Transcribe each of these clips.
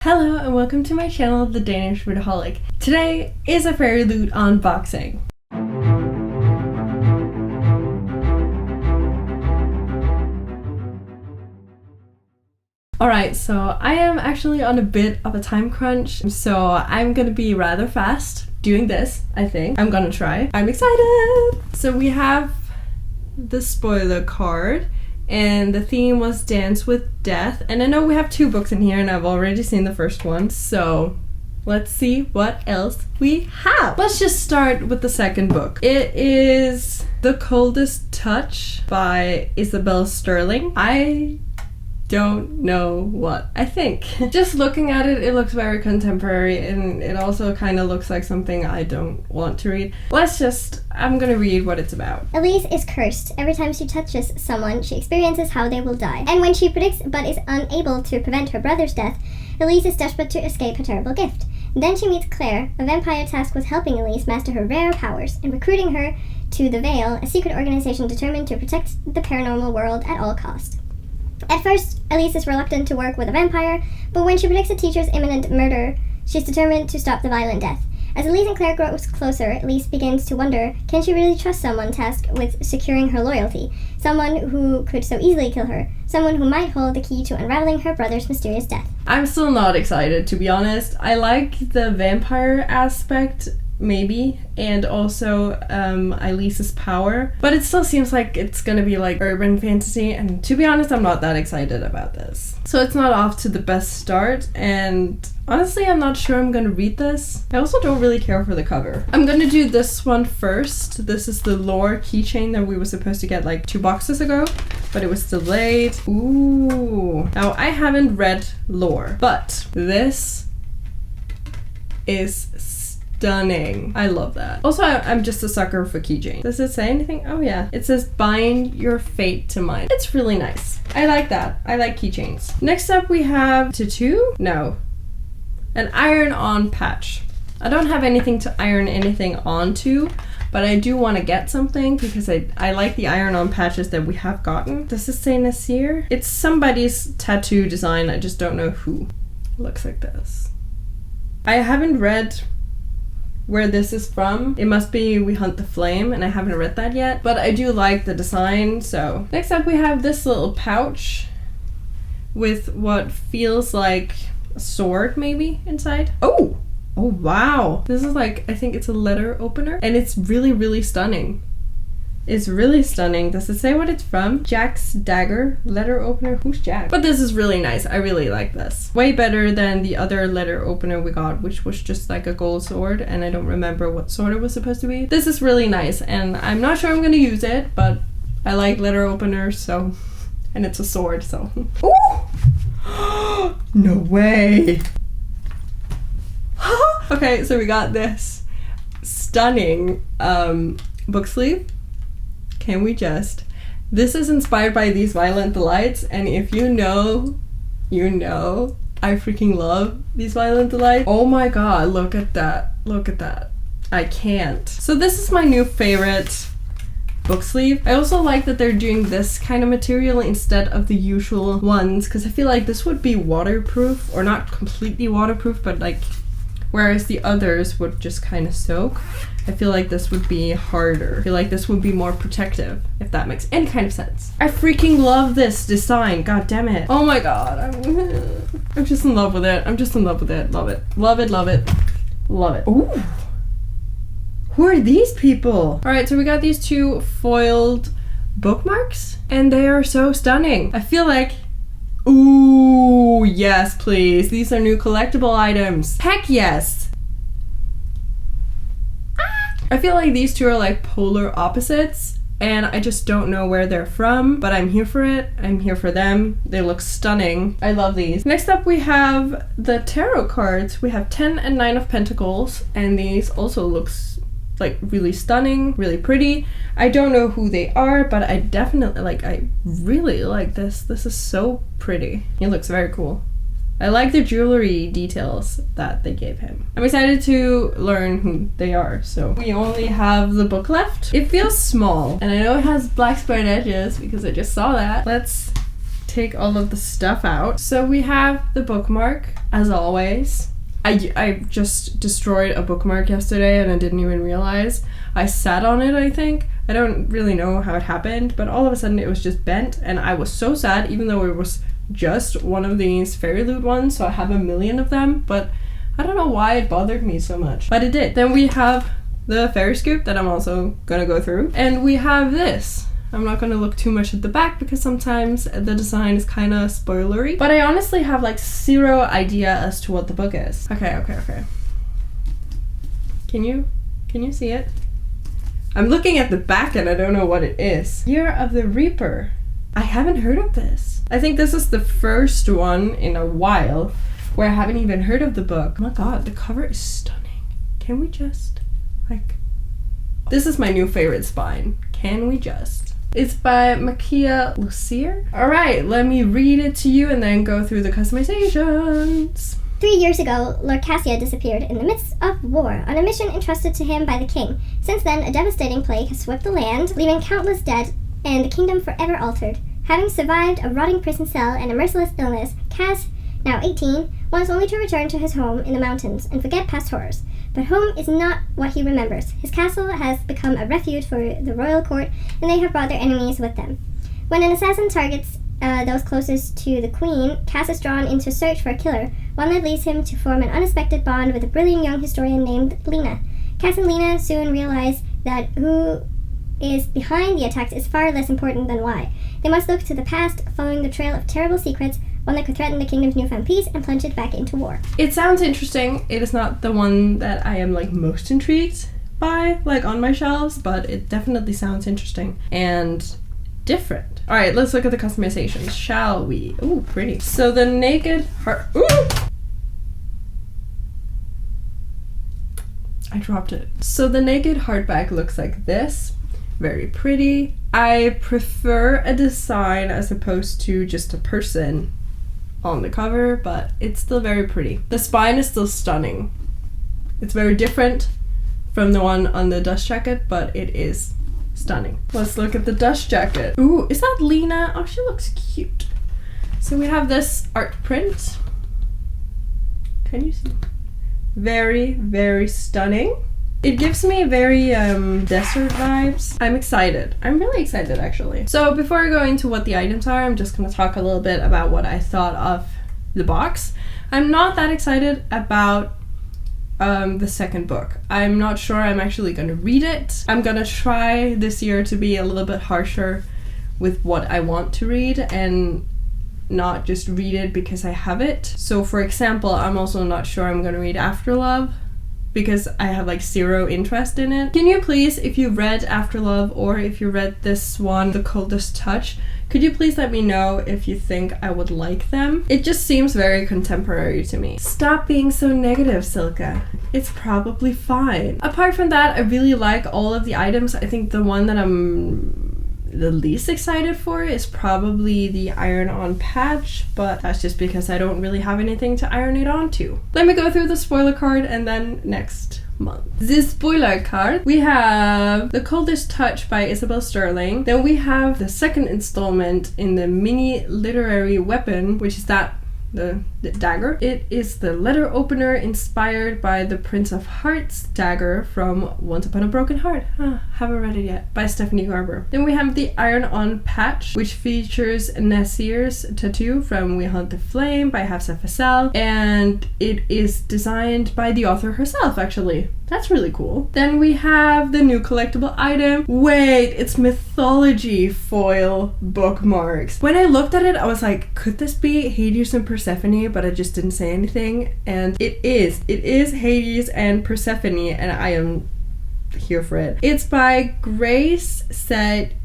Hello and welcome to my channel, The Danish Foodaholic. Today is a Fairyloot unboxing. Alright, so I am actually on a bit of a time crunch, so I'm gonna be rather fast doing this, I think. I'm gonna try. I'm excited! So we have the spoiler card. And the theme was Dance with Death. And I know we have two books in here and I've already seen the first one. So let's see what else we have. Let's just start with the second book. It is The Coldest Touch by Isabel Sterling. I don't know what I think. Just looking at it, it looks very contemporary and it also kind of looks like something I don't want to read. I'm gonna read what it's about. Elise is cursed. Every time she touches someone, she experiences how they will die. And when she predicts but is unable to prevent her brother's death, Elise is desperate to escape her terrible gift. Then she meets Claire, a vampire tasked with helping Elise master her rare powers and recruiting her to the Veil, a secret organization determined to protect the paranormal world at all cost. At first, Elise is reluctant to work with a vampire, but when she predicts a teacher's imminent murder, she's determined to stop the violent death. As Elise and Claire grows closer, Elise begins to wonder, can she really trust someone tasked with securing her loyalty? Someone who could so easily kill her? Someone who might hold the key to unraveling her brother's mysterious death? I'm still not excited, to be honest. I like the vampire aspect, maybe, and also Elise's power, but it still seems like it's gonna be like urban fantasy, and to be honest, I'm not that excited about this. So it's not off to the best start, and honestly, I'm not sure I'm gonna read this. I also don't really care for the cover. I'm gonna do this one first. This is the Lore keychain that we were supposed to get like 2 boxes ago, but it was delayed. Ooh. Now, I haven't read Lore, but this is stunning. I love that. Also, I'm just a sucker for keychain. Does it say anything? Oh yeah. It says bind your fate to mine. It's really nice. I like that. I like keychains. Next up we have tattoo? No. An iron-on patch. I don't have anything to iron anything onto, but I do want to get something because I like the iron-on patches that we have gotten. Does this say Nasir? It's somebody's tattoo design. I just don't know who. It looks like this. I haven't read where this is from. It must be We Hunt the Flame, and I haven't read that yet, but I do like the design. So next up we have this little pouch with what feels like a sword maybe inside. Oh wow, this is like, I think it's a letter opener, and it's really stunning. It's really stunning. Does it say what it's from? Jack's dagger letter opener. Who's Jack? But this is really nice. I really like this. Way better than the other letter opener we got, which was just like a gold sword, and I don't remember what sword it was supposed to be. This is really nice, and I'm not sure I'm gonna use it, but I like letter openers, so, and it's a sword, so. Ooh! No way! Okay, so we got this stunning book sleeve. Can we just? This is inspired by These Violent Delights, and if you know, you know, I freaking love These Violent Delights. Oh my god, look at that. Look at that. I can't. So this is my new favorite book sleeve. I also like that they're doing this kind of material instead of the usual ones, because I feel like this would be waterproof, or not completely waterproof, but like, whereas the others would just kind of soak. I feel like this would be harder. I feel like this would be more protective, if that makes any kind of sense. I freaking love this design. God damn it. Oh my god. I'm just in love with it. I'm just in love with it. Love it. Love it, love it. Love it. Ooh. Who are these people? Alright, so we got these 2 foiled bookmarks, and they are so stunning. I feel like, ooh, yes, please. These are new collectible items. Heck yes. I feel like these 2 are like polar opposites, and I just don't know where they're from, but I'm here for it. I'm here for them. They look stunning. I love these. Next up we have the tarot cards. We have 10 and 9 of Pentacles, and these also looks like really stunning, really pretty. I don't know who they are, but I definitely I really like this. This is so pretty. It looks very cool. I like the jewelry details that they gave him. I'm excited to learn who they are. So we only have the book left. It feels small, and I know it has black squared edges because I just saw that. Let's take all of the stuff out. So we have the bookmark, as always. I just destroyed a bookmark yesterday and I didn't even realize. I sat on it, I think. I don't really know how it happened, but all of a sudden it was just bent and I was so sad, even though it was just one of these Fairyloot ones, so I have a million of them, but I don't know why it bothered me so much. But it did. Then we have the fairy scoop that I'm also gonna go through. And we have this. I'm not going to look too much at the back because sometimes the design is kind of spoilery. But I honestly have like zero idea as to what the book is. Okay. Can you see it? I'm looking at the back and I don't know what it is. Year of the Reaper. I haven't heard of this. I think this is the first one in a while where I haven't even heard of the book. Oh my god, the cover is stunning. Can we just, like... This is my new favorite spine. Can we just... It's by Mythology. Alright, let me read it to you and then go through the customizations. 3 years ago, Lord Cassia disappeared in the midst of war on a mission entrusted to him by the king. Since then, a devastating plague has swept the land, leaving countless dead and the kingdom forever altered. Having survived a rotting prison cell and a merciless illness, Cass, now 18, wants only to return to his home in the mountains and forget past horrors. But home is not what he remembers. His castle has become a refuge for the royal court, and they have brought their enemies with them. When an assassin targets those closest to the queen, Cass is drawn into search for a killer, one that leads him to form an unexpected bond with a brilliant young historian named Lena. Cass and Lena soon realize that who is behind the attacks is far less important than why. They must look to the past, following the trail of terrible secrets, one that could threaten the kingdom's newfound peace and plunge it back into war. It sounds interesting. It is not the one that I am like most intrigued by, like on my shelves, but it definitely sounds interesting and different. All right, let's look at the customizations, shall we? Ooh, pretty. So the naked heart. Ooh! I dropped it. So the naked hardback looks like this. Very pretty. I prefer a design as opposed to just a person on the cover, but it's still very pretty. The spine is still stunning. It's very different from the one on the dust jacket, but it is stunning. Let's look at the dust jacket. Ooh, is that Lena? Oh, she looks cute. So we have this art print. Can you see? Very, very stunning. It gives me very desert vibes. I'm excited. I'm really excited, actually. So before I go into what the items are, I'm just gonna talk a little bit about what I thought of the box. I'm not that excited about the second book. I'm not sure I'm actually gonna read it. I'm gonna try this year to be a little bit harsher with what I want to read and not just read it because I have it. So for example, I'm also not sure I'm gonna read After Love, because I have like zero interest in it. Can you please, if you read After Love or if you read this one, The Coldest Touch, could you please let me know if you think I would like them? It just seems very contemporary to me. Stop being so negative, Silka. It's probably fine. Apart from that, I really like all of the items. I think the one that I'm the least excited for is probably the iron-on patch, but that's just because I don't really have anything to iron it onto. Let me go through the spoiler card and then next month. The spoiler card, we have The Coldest Touch by Isabel Sterling. Then we have the second installment in the mini literary weapon, which is the dagger. It is the letter opener inspired by the Prince of Hearts dagger from Once Upon a Broken Heart. Haven't read it yet, by Stephanie Garber. Then we have the iron-on patch, which features Nasir's tattoo from We Hunt the Flame by Hafsa Faisal, and it is designed by the author herself, actually. That's really cool. Then we have the new collectible item. Wait, it's Mythology foil bookmarks. When I looked at it, I was like, could this be Hades and Persephone? But I just didn't say anything. And it is. It is Hades and Persephone, and I am here for it. It's by Grace Schuart.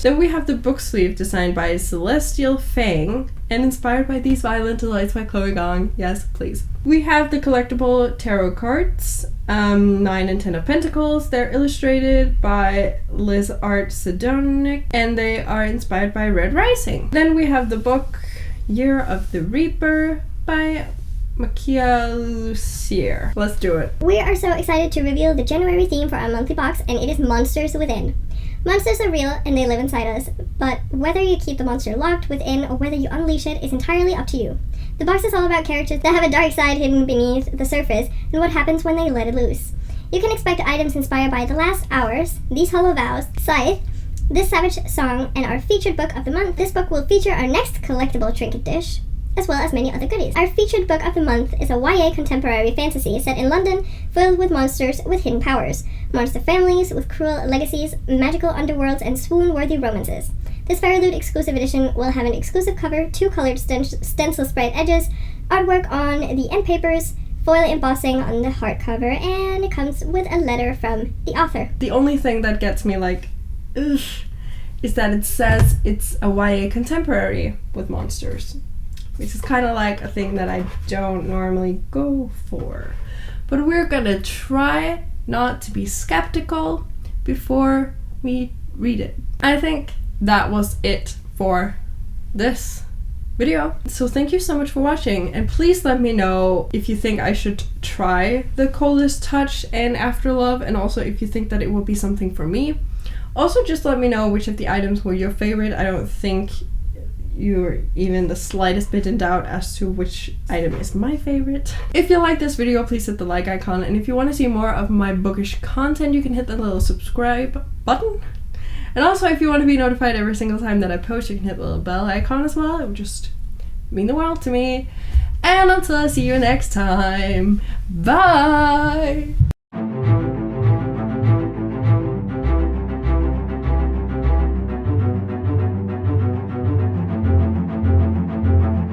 Then we have the book sleeve designed by Celestial Fang and inspired by These Violent Delights by Chloe Gong. Yes, please. We have the collectible tarot cards, 9 and 10 of Pentacles. They're illustrated by Liz Art Sedonic, and they are inspired by Red Rising. Then we have the book Year of the Reaper by Mythology. Let's do it. We are so excited to reveal the January theme for our monthly box, and it is Monsters Within. Monsters are real and they live inside us, but whether you keep the monster locked within or whether you unleash it is entirely up to you. The box is all about characters that have a dark side hidden beneath the surface and what happens when they let it loose. You can expect items inspired by The Last Hours, These Hollow Vows, Scythe, This Savage Song, and our featured book of the month. This book will feature our next collectible trinket dish, as well as many other goodies. Our featured book of the month is a YA contemporary fantasy set in London, filled with monsters with hidden powers, monster families with cruel legacies, magical underworlds, and swoon-worthy romances. This Fairyloot exclusive edition will have an exclusive cover, 2 colored stencil sprayed edges, artwork on the end papers, foil embossing on the hardcover, and it comes with a letter from the author. The only thing that gets me like, ugh, is that it says it's a YA contemporary with monsters, which is kind of like a thing that I don't normally go for. But we're gonna try not to be skeptical before we read it. I think that was it for this video. So thank you so much for watching, and please let me know if you think I should try the Coldest Touch and Afterlove, and also if you think that it will be something for me. Also, just let me know which of the items were your favorite. I don't think you're even the slightest bit in doubt as to which item is my favorite. If you like this video, please hit the like icon, and if you want to see more of my bookish content, you can hit the little subscribe button. And also, if you want to be notified every single time that I post, you can hit the little bell icon as well. It would just mean the world to me. And until I see you next time, bye!